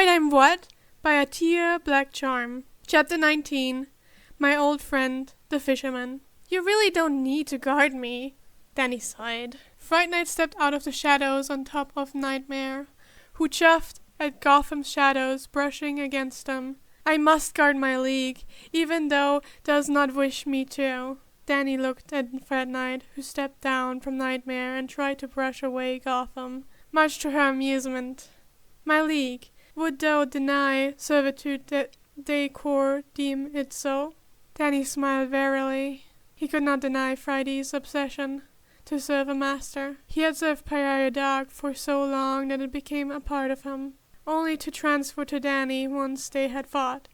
Right, I'm what? By a Tia Black Charm. Chapter 19. My old friend, the fisherman. You really don't need to guard me, Danny sighed. Fright Night stepped out of the shadows on top of Nightmare, who chuffed at Gotham's shadows brushing against them. I must guard my league, even though does not wish me to. Danny looked at Fright Night, who stepped down from Nightmare and tried to brush away Gotham, much to her amusement. My league would thou deny servitude that they core deem it so? Danny smiled wearily. He could not deny Friday's obsession to serve a master. He had served Pariah Dog for so long that it became a part of him, only to transfer to Danny once they had fought.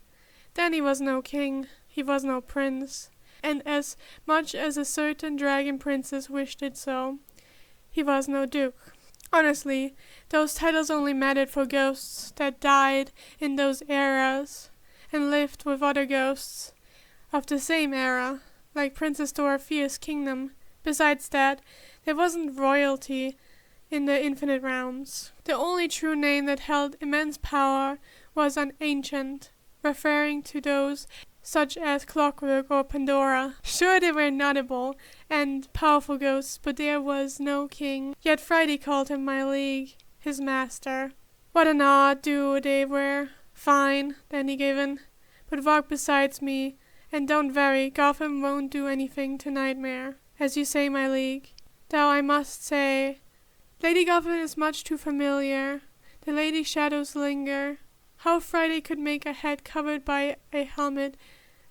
Danny was no king, he was no prince, and as much as a certain dragon princess wished it so, he was no duke. Honestly, those titles only mattered for ghosts that died in those eras and lived with other ghosts of the same era, like Princess Dorothea's kingdom. Besides that, there wasn't royalty in the Infinite Realms. The only true name that held immense power was an ancient, referring to those such as Clockwork or Pandora. Sure, they were notable and powerful ghosts, but there was no king. Yet Friday called him my league, his master. What an odd duo they were. Fine, Danny gave in, but walk beside me, and don't worry, Gotham won't do anything to Nightmare. As you say, my league. Though I must say, Lady Gotham is much too familiar. The Lady Shadows linger. How Friday could make a head covered by a helmet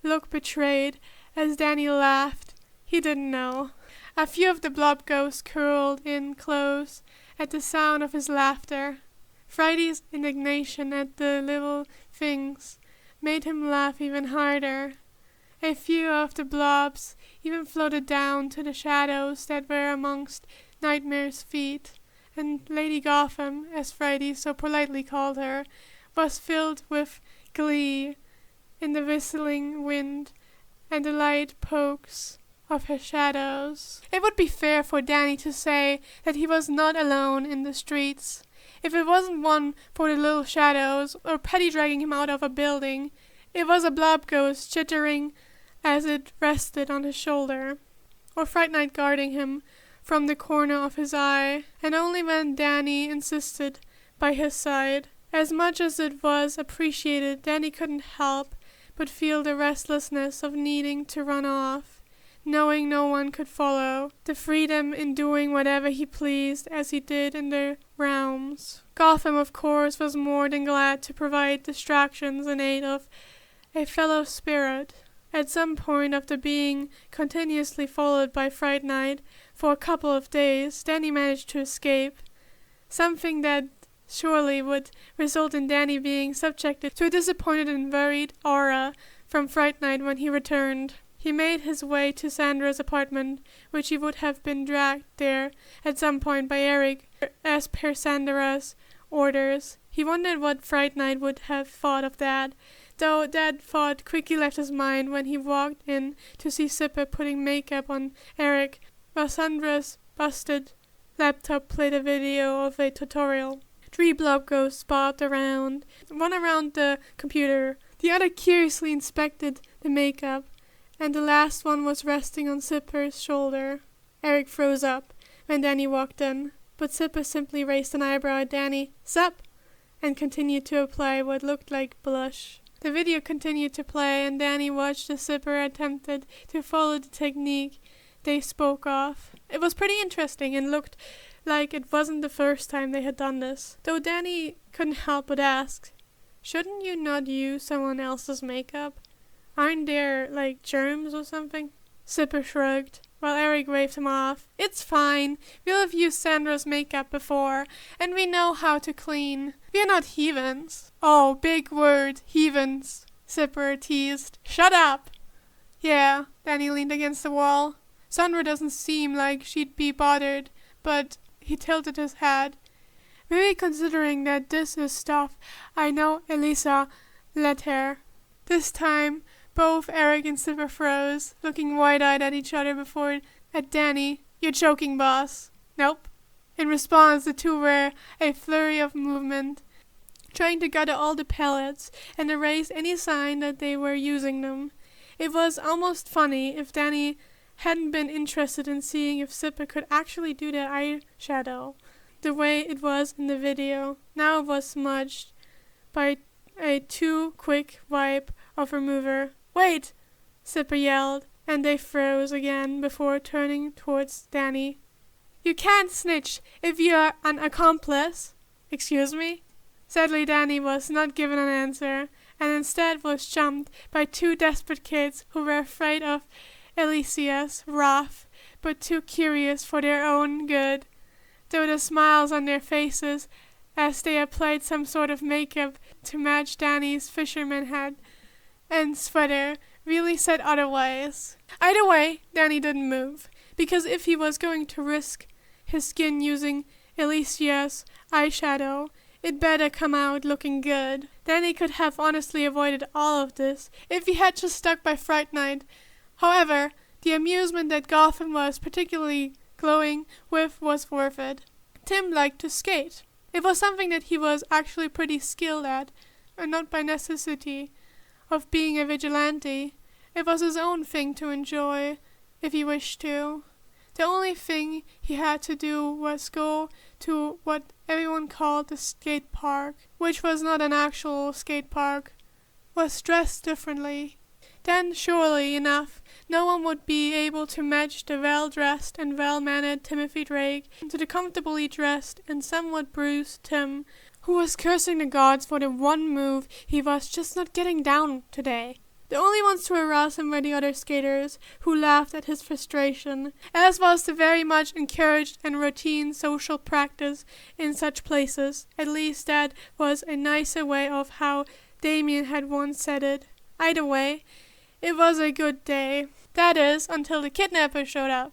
look betrayed, as Danny laughed, he didn't know. A few of the blob ghosts curled in close at the sound of his laughter. Friday's indignation at the little things made him laugh even harder. A few of the blobs even floated down to the shadows that were amongst Nightmare's feet, and Lady Gotham, as Friday so politely called her, was filled with glee in the whistling wind and the light pokes of her shadows. It would be fair for Danny to say that he was not alone in the streets. If it wasn't one for the little shadows, or Petty dragging him out of a building, it was a blob ghost chittering as it rested on his shoulder, or Fright Night guarding him from the corner of his eye, and only when Danny insisted by his side. As much as it was appreciated, Danny couldn't help but feel the restlessness of needing to run off, knowing no one could follow, the freedom in doing whatever he pleased as he did in the realms. Gotham, of course, was more than glad to provide distractions in aid of a fellow spirit. At some point after being continuously followed by Fright Night for a couple of days, Danny managed to escape, something that surely would result in Danny being subjected to a disappointed and worried aura from Fright Night when he returned. He made his way to Sandra's apartment, which he would have been dragged there at some point by Eric, as per Sandra's orders. He wondered what Fright Night would have thought of that, though that thought quickly left his mind when he walked in to see Zipper putting makeup on Eric, while Sandra's busted laptop played a video of a tutorial. 3 blob ghosts bobbed around, one around the computer. The other curiously inspected the makeup, and the last one was resting on Zipper's shoulder. Eric froze up when Danny walked in, but Zipper simply raised an eyebrow at Danny, "Sup?" and continued to apply what looked like blush. The video continued to play, and Danny watched as Zipper attempted to follow the technique they spoke of. It was pretty interesting and looked like it wasn't the first time they had done this, though Danny couldn't help but ask, "Shouldn't you not use someone else's makeup? Aren't there, like, germs or something?" Zipper shrugged, while Eric waved him off. "It's fine. We'll have used Sandra's makeup before, and we know how to clean. We're not heathens." "Oh, big word, heathens," Zipper teased. "Shut up." "Yeah," Danny leaned against the wall. "Sandra doesn't seem like she'd be bothered, but..." He tilted his head. "Really considering that this is stuff I know Elisa let her." This time, both Eric and Zipper froze, looking wide-eyed at each other before at Danny. "You're joking, boss." "Nope." In response, the two were a flurry of movement, trying to gather all the pellets and erase any sign that they were using them. It was almost funny if Danny hadn't been interested in seeing if Zipper could actually do their eyeshadow the way it was in the video. Now it was smudged by a too quick wipe of remover. "Wait!" Zipper yelled, and they froze again before turning towards Danny. "You can't snitch if you're an accomplice." "Excuse me?" Sadly, Danny was not given an answer, and instead was jumped by two desperate kids who were afraid of Alicia's wrath, but too curious for their own good, though the smiles on their faces as they applied some sort of makeup to match Danny's fisherman hat and sweater really said otherwise. Either way, Danny didn't move, because if he was going to risk his skin using Alicia's eyeshadow, it better come out looking good. Danny could have honestly avoided all of this if he had just stuck by Fright Night. However, the amusement that Gotham was particularly glowing with was worth it. Tim liked to skate. It was something that he was actually pretty skilled at, and not by necessity of being a vigilante. It was his own thing to enjoy if he wished to. The only thing he had to do was go to what everyone called the skate park, which was not an actual skate park, was dressed differently. Then, surely enough, no one would be able to match the well-dressed and well-mannered Timothy Drake to the comfortably dressed and somewhat bruised Tim, who was cursing the gods for the one move he was just not getting down today. The only ones to arouse him were the other skaters, who laughed at his frustration, as was the very much encouraged and routine social practice in such places. At least that was a nicer way of how Damien had once said it. Either way, it was a good day. That is, until the kidnappers showed up.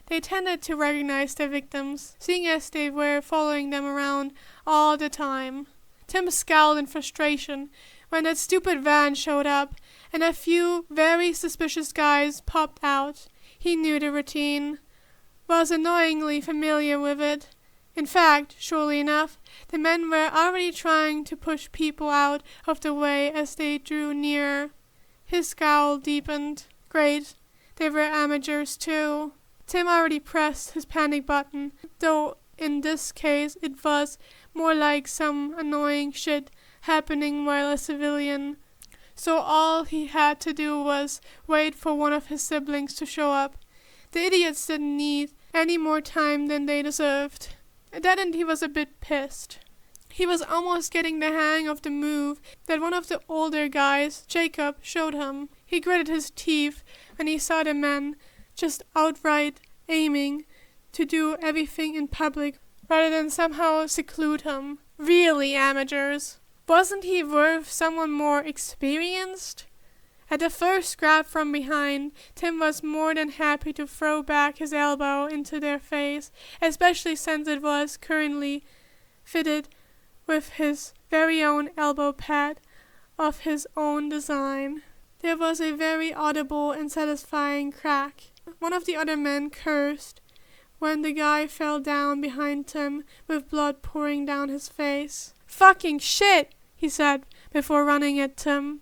They tended to recognize their victims, seeing as they were following them around all the time. Tim scowled in frustration when that stupid van showed up, and a few very suspicious guys popped out. He knew the routine, was annoyingly familiar with it. In fact, surely enough, the men were already trying to push people out of the way as they drew nearer. His scowl deepened. Great, they were amateurs too. Tim already pressed his panic button, though in this case it was more like some annoying shit happening while a civilian. So all he had to do was wait for one of his siblings to show up. The idiots didn't need any more time than they deserved. At that end he was a bit pissed. He was almost getting the hang of the move that one of the older guys, Jacob, showed him. He gritted his teeth when he saw the men just outright aiming to do everything in public rather than somehow seclude him. Really, amateurs. Wasn't he worth someone more experienced? At the first grab from behind, Tim was more than happy to throw back his elbow into their face, especially since it was currently fitted with his very own elbow pad of his own design. There was a very audible and satisfying crack. One of the other men cursed when the guy fell down behind Tim with blood pouring down his face. "Fucking shit!" he said before running at Tim,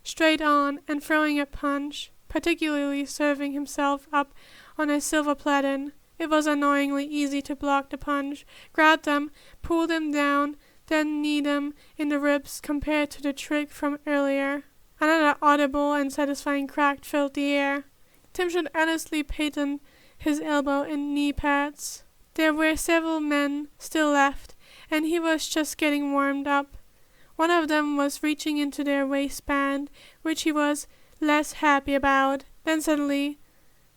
straight on and throwing a punch, particularly serving himself up on a silver platen. It was annoyingly easy to block the punch, grab them, pull them down, then knee them in the ribs compared to the trick from earlier. Another audible and satisfying crack filled the air. Tim should honestly patent his elbow and knee pads. There were several men still left, and he was just getting warmed up. One of them was reaching into their waistband, which he was less happy about. Then suddenly,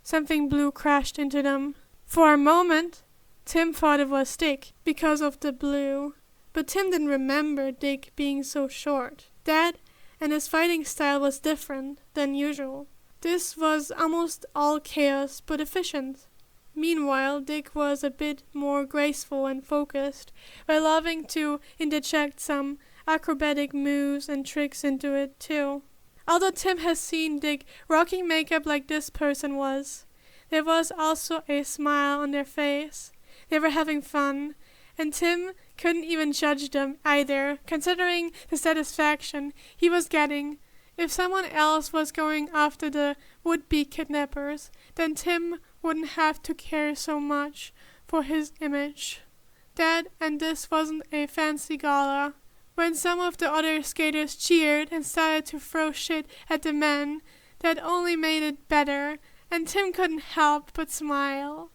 something blue crashed into them. For a moment, Tim thought it was Dick, because of the blue. But Tim didn't remember Dick being so short. That and his fighting style was different than usual. This was almost all chaos, but efficient. Meanwhile, Dick was a bit more graceful and focused, by loving to interject some acrobatic moves and tricks into it too. Although Tim has seen Dick rocking makeup like this person was, there was also a smile on their face. They were having fun, and Tim couldn't even judge them either, considering the satisfaction he was getting. If someone else was going after the would-be kidnappers, then Tim wouldn't have to care so much for his image. That and this wasn't a fancy gala. When some of the other skaters cheered and started to throw shit at the men, that only made it better, and Tim couldn't help but smile.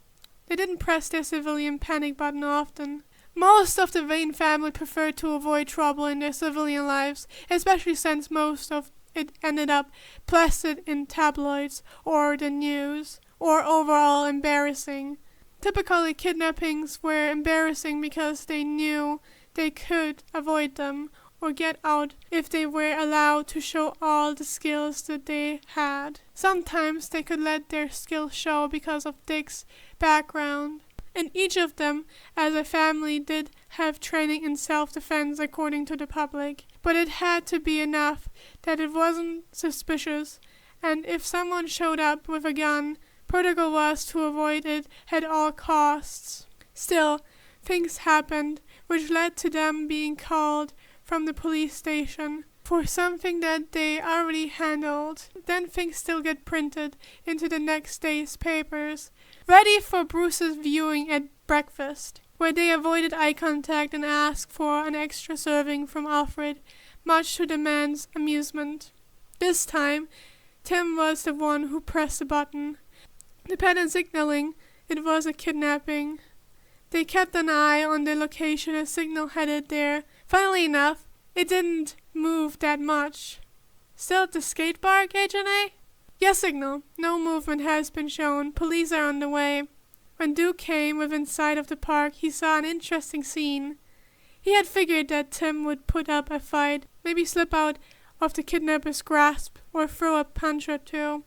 They didn't press their civilian panic button often. Most of the Vane family preferred to avoid trouble in their civilian lives, especially since most of it ended up plastered in tabloids or the news, or overall embarrassing. Typically, kidnappings were embarrassing because they knew they could avoid them or get out if they were allowed to show all the skills that they had. Sometimes they could let their skills show because of Dick's background. And each of them, as a family, did have training in self-defense according to the public. But it had to be enough that it wasn't suspicious, and if someone showed up with a gun, protocol was to avoid it at all costs. Still, things happened which led to them being called from the police station for something that they already handled. Then things still get printed into the next day's papers, ready for Bruce's viewing at breakfast, where they avoided eye contact and asked for an extra serving from Alfred, much to the man's amusement. This time, Tim was the one who pressed the button. The pattern signaling it was a kidnapping. They kept an eye on the location a signal headed there. Funnily enough, it didn't move that much. Still at the skate park, Agent A? Yes, signal. No movement has been shown. Police are on the way. When Duke came within sight of the park, he saw an interesting scene. He had figured that Tim would put up a fight, maybe slip out of the kidnapper's grasp, or throw a punch or two.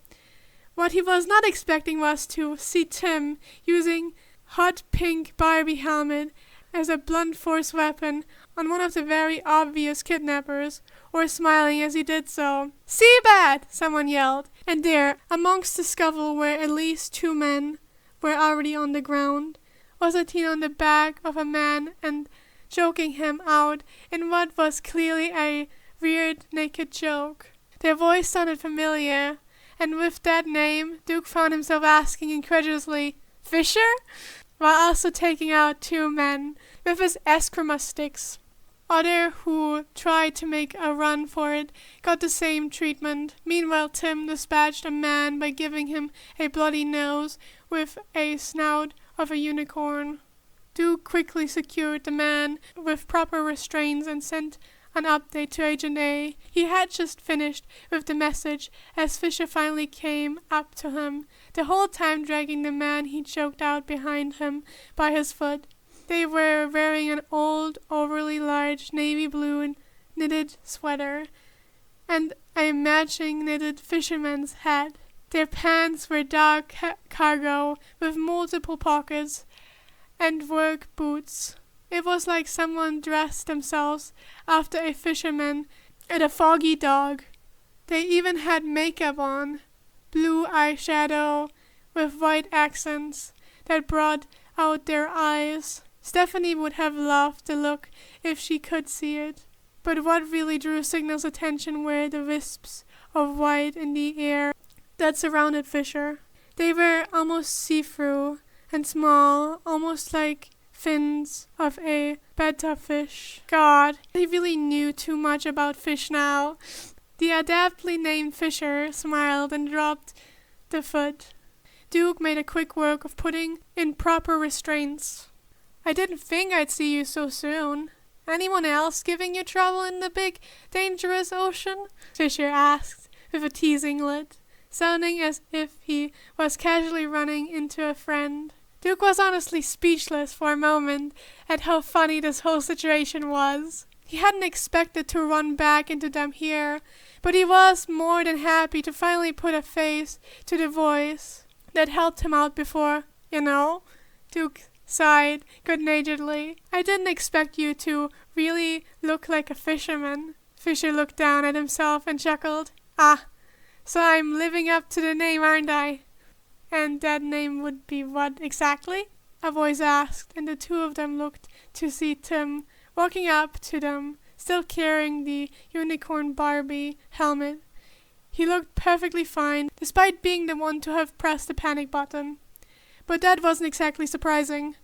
What he was not expecting was to see Tim using hot pink Barbie helmet as a blunt force weapon on one of the very obvious kidnappers, or smiling as he did so. "Seabat!" someone yelled, and there, amongst the scuffle where at least 2 men were already on the ground, was a teen on the back of a man and choking him out in what was clearly a weird naked joke. Their voice sounded familiar, and with that name, Duke found himself asking incredulously, "Fisher?" while also taking out 2 men with his eskrima sticks. Other who tried to make a run for it got the same treatment. Meanwhile, Tim dispatched a man by giving him a bloody nose with a snout of a unicorn. Duke quickly secured the man with proper restraints and sent an update to Agent A. He had just finished with the message as Fisher finally came up to him, the whole time dragging the man he choked out behind him by his foot. They were wearing an old, overly large navy blue knitted sweater and a matching knitted fisherman's hat. Their pants were dark cargo with multiple pockets and work boots. It was like someone dressed themselves after a fisherman and a foggy dog. They even had makeup on, blue eyeshadow with white accents that brought out their eyes. Stephanie would have loved the look if she could see it. But what really drew Signal's attention were the wisps of white in the air that surrounded Fisher. They were almost see-through and small, almost like fins of a betta fish. God, he really knew too much about fish now. The adeptly named Fisher smiled and dropped the foot. Duke made a quick work of putting in proper restraints. "I didn't think I'd see you so soon. Anyone else giving you trouble in the big, dangerous ocean?" Fisher asked with a teasing lid, sounding as if he was casually running into a friend. Duke was honestly speechless for a moment at how funny this whole situation was. He hadn't expected to run back into them here, but he was more than happy to finally put a face to the voice that helped him out before. "You know," Duke sighed good-naturedly, "I didn't expect you to really look like a fisherman." Fisher looked down at himself and chuckled. "Ah, so I'm living up to the name, aren't I?" "And that name would be what exactly?" a voice asked, and the two of them looked to see Tim walking up to them, still carrying the unicorn Barbie helmet. He looked perfectly fine, despite being the one to have pressed the panic button. But that wasn't exactly surprising.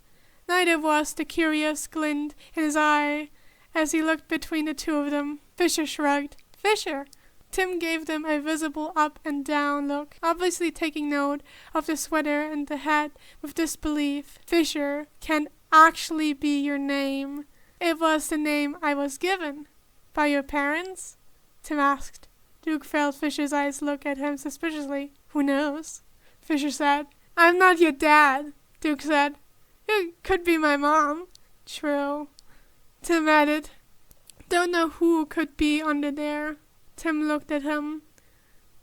Neither was the curious glint in his eye as he looked between the two of them. Fisher shrugged. Fisher! Tim gave them a visible up and down look, obviously taking note of the sweater and the hat with disbelief. Fisher can actually be your name. It was the name I was given. By your parents? Tim asked. Duke felt Fisher's eyes look at him suspiciously. Who knows? Fisher said. I'm not your dad, Duke said. You could be my mom. True. Tim added. Don't know who could be under there. Tim looked at him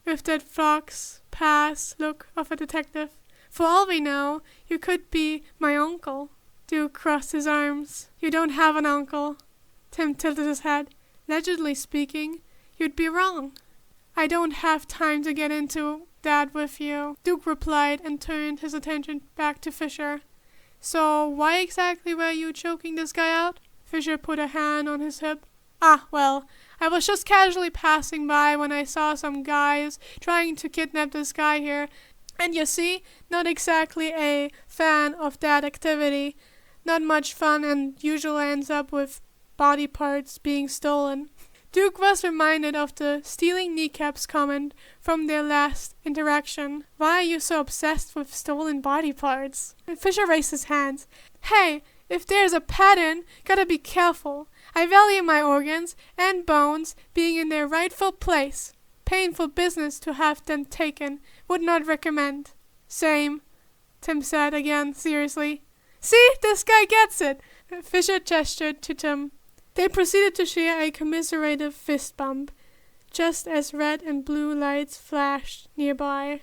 with that fox pass look of a detective. For all we know, you could be my uncle. Duke crossed his arms. You don't have an uncle. Tim tilted his head. Allegedly speaking, you'd be wrong. I don't have time to get into that with you, Duke replied and turned his attention back to Fisher. So why exactly were you choking this guy out? Fisher put a hand on his hip. Well, I was just casually passing by when I saw some guys trying to kidnap this guy here. And you see, not exactly a fan of that activity. Not much fun and usually ends up with body parts being stolen. Duke was reminded of the stealing kneecaps comment from their last interaction. Why are you so obsessed with stolen body parts? Fisher raised his hands. Hey, if there's a pattern, gotta be careful. I value my organs and bones being in their rightful place. Painful business to have them taken. Would not recommend. Same, Tim said again seriously. See, this guy gets it. Fisher gestured to Tim. They proceeded to share a commiserative fist bump, just as red and blue lights flashed nearby.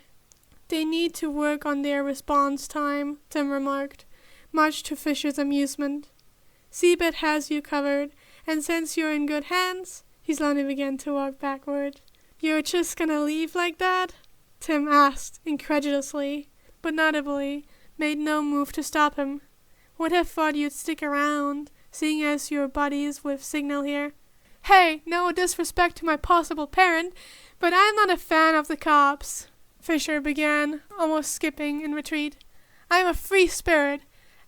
They need to work on their response time, Tim remarked, much to Fisher's amusement. Seabed has you covered, and since you're in good hands, he slowly began to walk backward. You're just gonna leave like that? Tim asked, incredulously, but notably made no move to stop him. Would have thought you'd stick around, seeing as you're buddies with Signal here. Hey, no disrespect to my possible parent, but I'm not a fan of the cops, Fisher began, almost skipping in retreat. I'm a free spirit,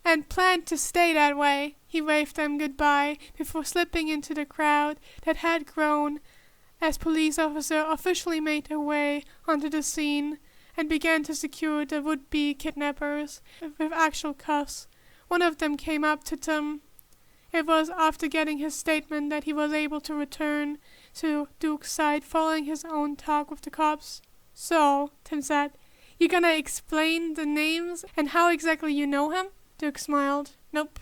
and plan to stay that way. He waved them goodbye before slipping into the crowd that had grown as police officer officially made their way onto the scene and began to secure the would-be kidnappers with actual cuffs. One of them came up to Tim. It was after getting his statement that he was able to return to Duke's side following his own talk with the cops. So, Tim said, you gonna explain the names and how exactly you know him? Duke smiled. Nope.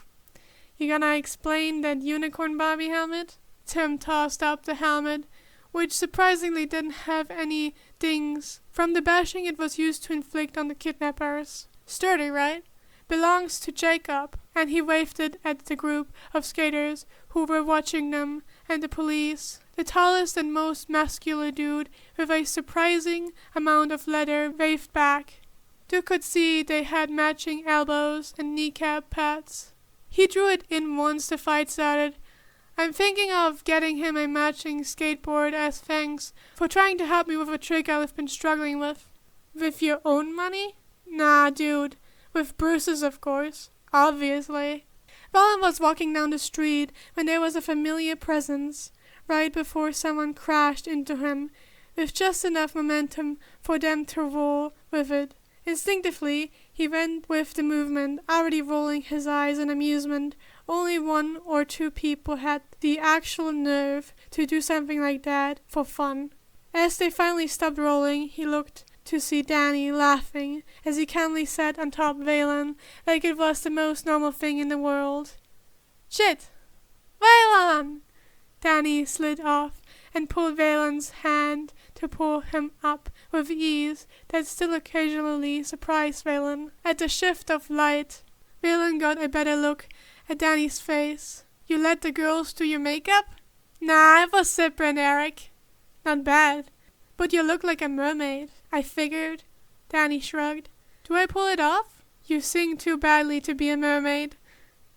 You gonna explain that unicorn Barbie helmet? Tim tossed up the helmet, which surprisingly didn't have any dings from the bashing it was used to inflict on the kidnappers. Sturdy, right? Belongs to Jacob, and he waved it at the group of skaters who were watching them and the police. The tallest and most muscular dude with a surprising amount of leather waved back. Duke could see they had matching elbows and kneecap pads. He drew it in once the fight started. I'm thinking of getting him a matching skateboard as thanks for trying to help me with a trick I've been struggling with. With your own money? Nah, dude. With Bruce's, of course. Obviously. Valen was walking down the street when there was a familiar presence, right before someone crashed into him, with just enough momentum for them to roll with it. Instinctively, he went with the movement, already rolling his eyes in amusement. Only one or two people had the actual nerve to do something like that for fun. As they finally stopped rolling, he looked to see Danny laughing as he calmly sat on top of Valen like it was the most normal thing in the world. Shit! Valen! Danny slid off and pulled Valen's hand to pull him up with ease that still occasionally surprised Valen. At the shift of light, Valen got a better look at Danny's face. You let the girls do your makeup? Nah, it was Zipper and Eric. Not bad. But you look like a mermaid. I figured. Danny shrugged. Do I pull it off? You sing too badly to be a mermaid,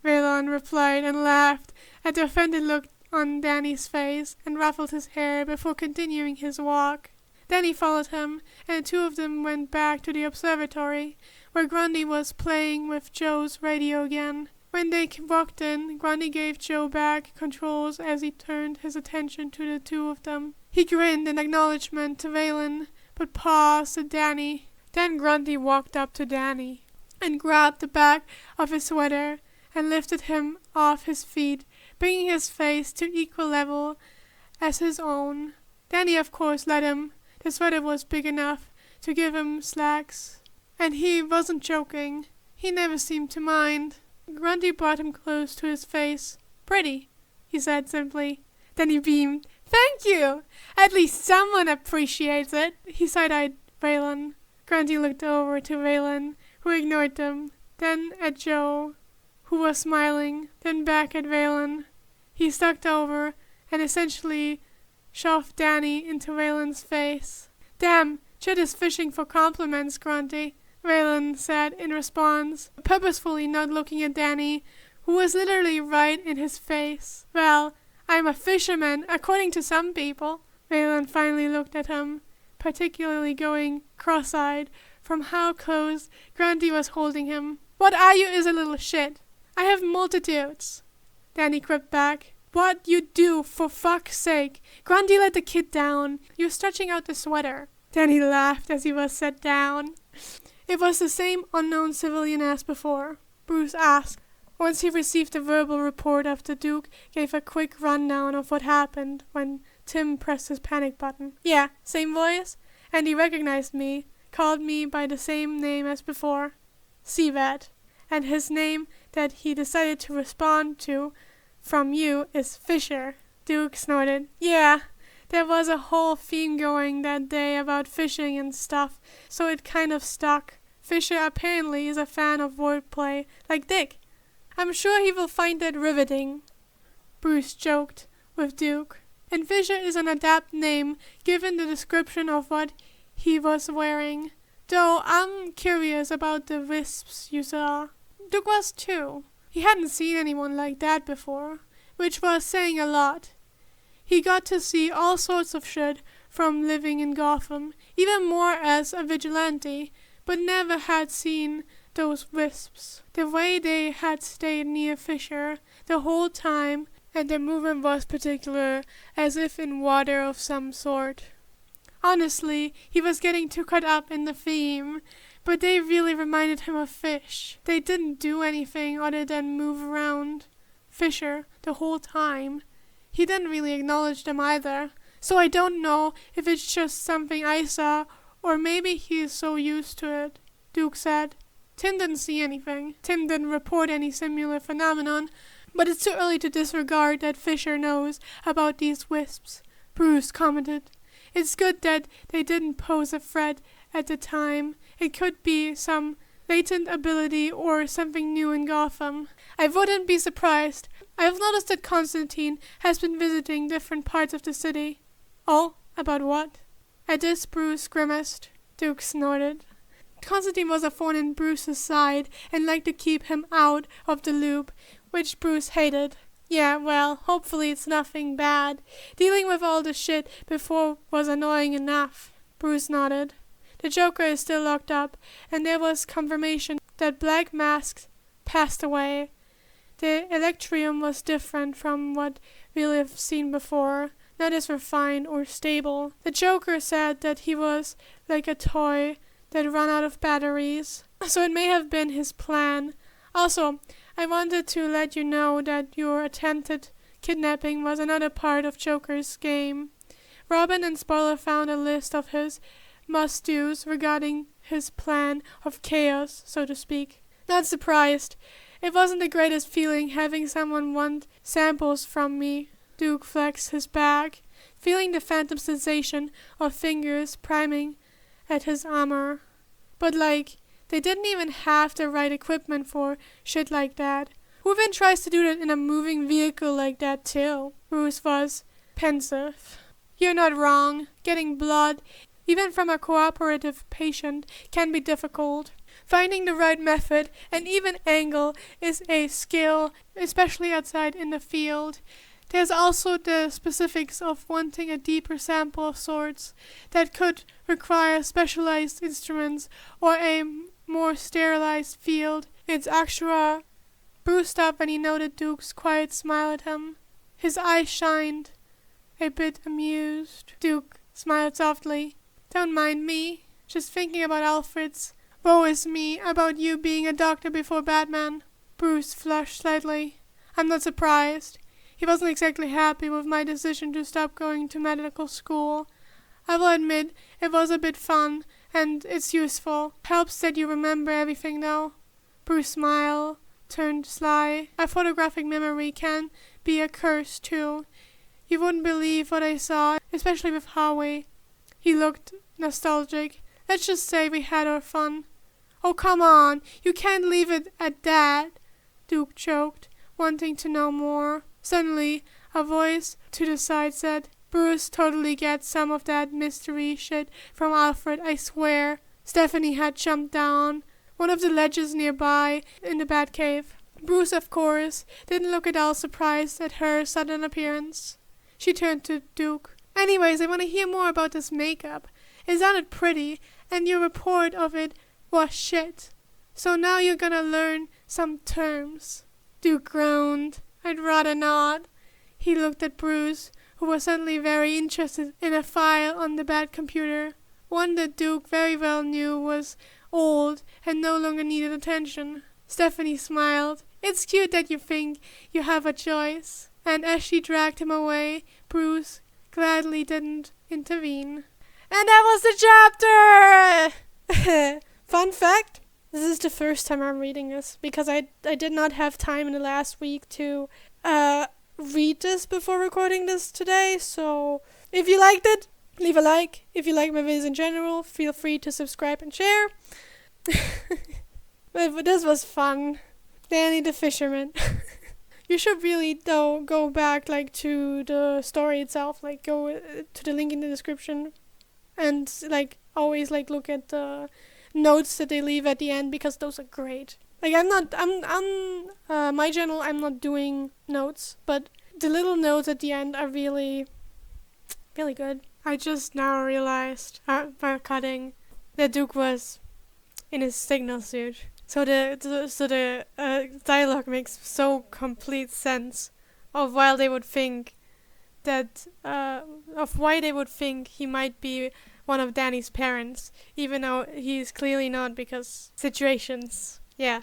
Waylon replied and laughed at the offended look on Danny's face and ruffled his hair before continuing his walk. Danny followed him, and the two of them went back to the observatory, where Grundy was playing with Joe's radio again. When they walked in, Grundy gave Joe back controls as he turned his attention to the two of them. He grinned in acknowledgement to Waylon, but paused at Danny. Then Grundy walked up to Danny and grabbed the back of his sweater and lifted him off his feet, bringing his face to equal level as his own. Danny, of course, let him. The sweater was big enough to give him slacks, and he wasn't joking. He never seemed to mind. Grundy brought him close to his face. "Pretty," he said simply. Then he beamed. "Thank you! At least someone appreciates it." He side-eyed Waylon. Grundy looked over to Waylon, who ignored them, then at Joe, who was smiling, then back at Waylon. He sucked over and essentially shoved Danny into Waylon's face. "Damn, Chit is fishing for compliments, Grundy," Waylon said in response, purposefully not looking at Danny, who was literally right in his face. "Well, I'm a fisherman, according to some people." Waylon finally looked at him, particularly going cross-eyed from how close Grundy was holding him. "What are you is a little shit. I have multitudes." Danny quipped back. "What you do, for fuck's sake? Grundy, let the kid down. You're stretching out the sweater." Danny laughed as he was set down. It was the same unknown civilian as before, Bruce asked, once he received the verbal report after Duke gave a quick rundown of what happened when Tim pressed his panic button. "Yeah, same voice, and he recognized me, called me by the same name as before, Seabat, and his name that he decided to respond to from you is Fisher." Duke snorted. "Yeah, there was a whole theme going that day about fishing and stuff, so it kind of stuck. Fisher apparently is a fan of wordplay, like Dick. I'm sure he will find that riveting." Bruce joked with Duke. "And Fisher is an adept name, given the description of what he was wearing. Though I'm curious about the wisps you saw." Duke was too. He hadn't seen anyone like that before, which was saying a lot. He got to see all sorts of shit from living in Gotham, even more as a vigilante, but never had seen those wisps. The way they had stayed near Fisher the whole time, and their movement was particular, as if in water of some sort. Honestly, he was getting too caught up in the theme, but they really reminded him of fish. They didn't do anything other than move around Fisher the whole time. He didn't really acknowledge them either, so I don't know if it's just something I saw, or maybe he is so used to it," Duke said. "Tim didn't see anything. Tim didn't report any similar phenomenon, but it's too early to disregard that Fisher knows about these wisps," Bruce commented. "It's good that they didn't pose a threat at the time. It could be some latent ability or something new in Gotham. I wouldn't be surprised. I've noticed that Constantine has been visiting different parts of the city." "Oh, about what?" At this Bruce grimaced. Duke snorted. Constantine was a thorn in Bruce's side and liked to keep him out of the loop, which Bruce hated. "Yeah, well, hopefully it's nothing bad. Dealing with all the shit before was annoying enough." Bruce nodded. The Joker is still locked up, and there was confirmation that Black Mask passed away. The Electrium was different from what we've seen before, not as refined or stable. The Joker said that he was like a toy that ran out of batteries, so it may have been his plan. Also, I wanted to let you know that your attempted kidnapping was another part of Joker's game. Robin and Spoiler found a list of his must-dos regarding his plan of chaos, so to speak. Not surprised. It wasn't the greatest feeling having someone want samples from me. Duke flexed his back, feeling the phantom sensation of fingers priming at his armor. But they didn't even have the right equipment for shit like that. Who even tries to do that in a moving vehicle like that too? Bruce was pensive. "You're not wrong. Getting blood, even from a cooperative patient, can be difficult. Finding the right method and even angle is a skill, especially outside in the field. There's also the specifics of wanting a deeper sample of sorts that could require specialized instruments or a more sterilized field. It's extra. Bruce stopped when he noted Duke's quiet smile at him. His eyes shined, a bit amused. Duke smiled softly. Don't mind me. Just thinking about Alfred's. Woe is me about you being a doctor before Batman. Bruce flushed slightly. I'm not surprised. He wasn't exactly happy with my decision to stop going to medical school. I will admit it was a bit fun, and it's useful. Helps that you remember everything, though. Bruce's smile turned sly. A photographic memory can be a curse, too. You wouldn't believe what I saw, especially with Howie. He looked nostalgic. Let's just say we had our fun. Oh, come on. You can't leave it at that, Duke choked, wanting to know more. Suddenly, a voice to the side said, Bruce totally gets some of that mystery shit from Alfred, I swear. Stephanie had jumped down one of the ledges nearby in the Batcave. Bruce, of course, didn't look at all surprised at her sudden appearance. She turned to Duke. Anyways, I want to hear more about this makeup. It sounded pretty, and your report of it was shit. So now you're gonna learn some terms. Duke groaned. I'd rather not. He looked at Bruce, who was suddenly very interested in a file on the Bat computer. One that Duke very well knew was old and no longer needed attention. Stephanie smiled. It's cute that you think you have a choice. And as she dragged him away, Bruce gladly didn't intervene. And that was the chapter! Fun fact, this is the first time I'm reading this, because I did not have time in the last week to read this before recording this today, so if you liked it, leave a like. If you like my videos in general, feel free to subscribe and share. But this was fun. Danny the fisherman. You should really, though, go back to the story itself, go to the link in the description, and always look at the notes that they leave at the end, because those are great. My channel, I'm not doing notes, but the little notes at the end are really, really good. I just now realized, by cutting, that Duke was in his signal suit. So the dialogue makes so complete sense of why they would think he might be one of Danny's parents, even though he's clearly not, because situations. Yeah.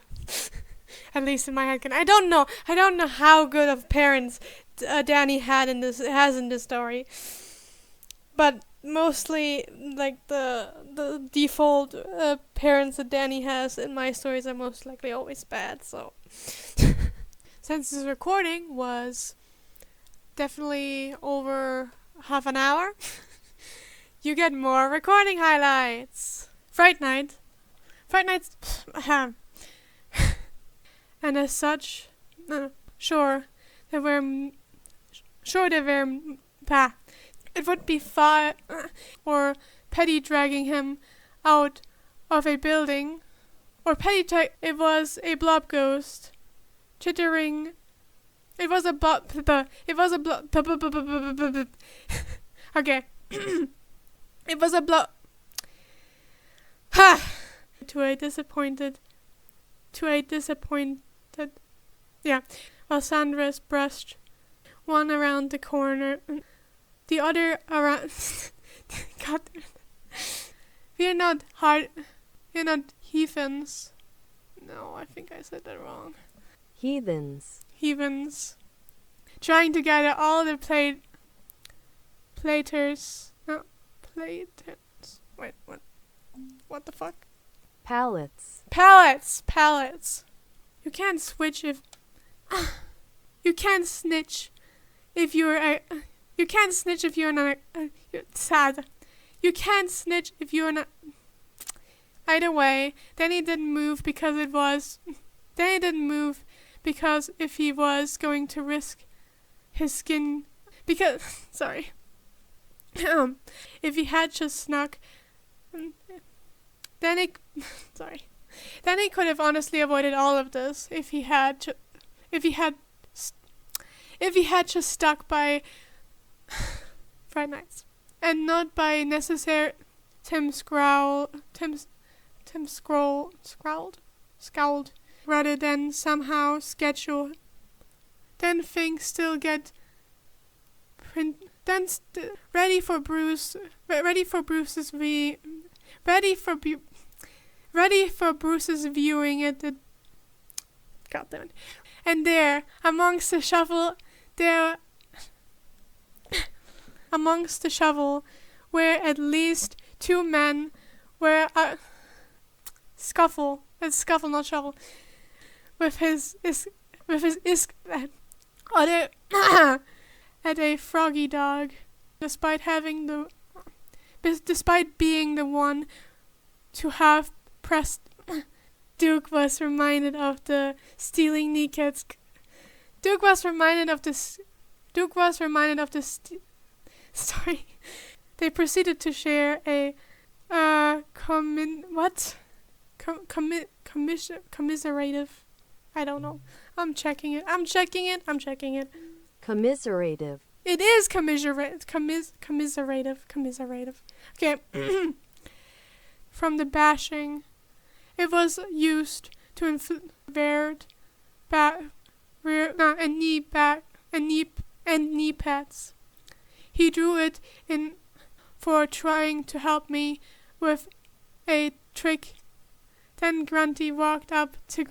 At least in my head. I don't know how good of parents Danny has in this story. But mostly, the default parents that Danny has in my stories are most likely always bad, so. Since this recording was definitely over half an hour, you get more recording highlights. Fright Night's and as such, it would be far or petty dragging him out of a building, or it was a blob ghost, chittering. It was a blob. Okay. It was a blob. Ha! To a disappointed. Yeah. While Sandra's brushed one around the corner, the other around. God. We're not heathens. No, I think I said that wrong. Heathens. Trying to gather all the platers. Wait, what? What the fuck? Pallets. You can't switch if. You can't snitch if you're You can't snitch if you're not. Sad. You can't snitch if you're not. Either way, Danny didn't move because if he was going to risk his skin. Sorry. If he had just snuck. Danny. Sorry. Then he could have honestly avoided all of this if he had just stuck by Fright Nights and not by necessary Tim scowled rather than somehow schedule. Then things still get ready for Bruce's viewing at the goddamn. And there, amongst the shovel, where at least two men were scuffle, not shovel, with his other at a froggy dog, despite being the one to have pressed. Duke was reminded of the stealing kneecaps. Sorry. They proceeded to share a commiserative. I don't know. I'm checking it. Commiserative. It is commiserative. Okay. From the bashing, it was used to inflict knee pads. He drew it in for trying to help me with a trick. Then Grundy walked up to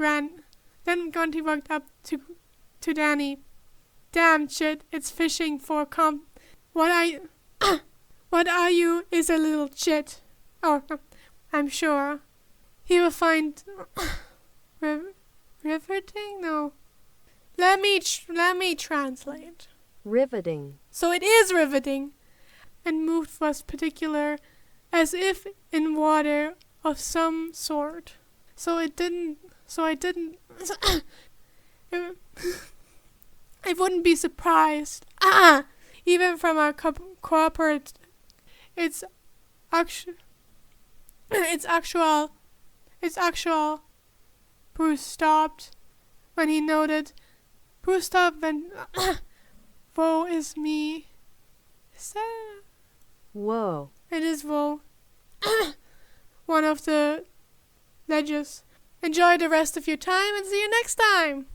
Danny. Damn shit, it's fishing for What are you is a little shit. Oh, I'm sure. He will find riveting? No. Let me translate. Riveting. So it is riveting. And moved was particular, as if in water of some sort. I wouldn't be surprised. Even from our corporate, it's actual. Bruce stopped when he noted. Bruce stopped when. Woe is me. Is that? Whoa. It is woe. One of the ledges. Enjoy the rest of your time and see you next time.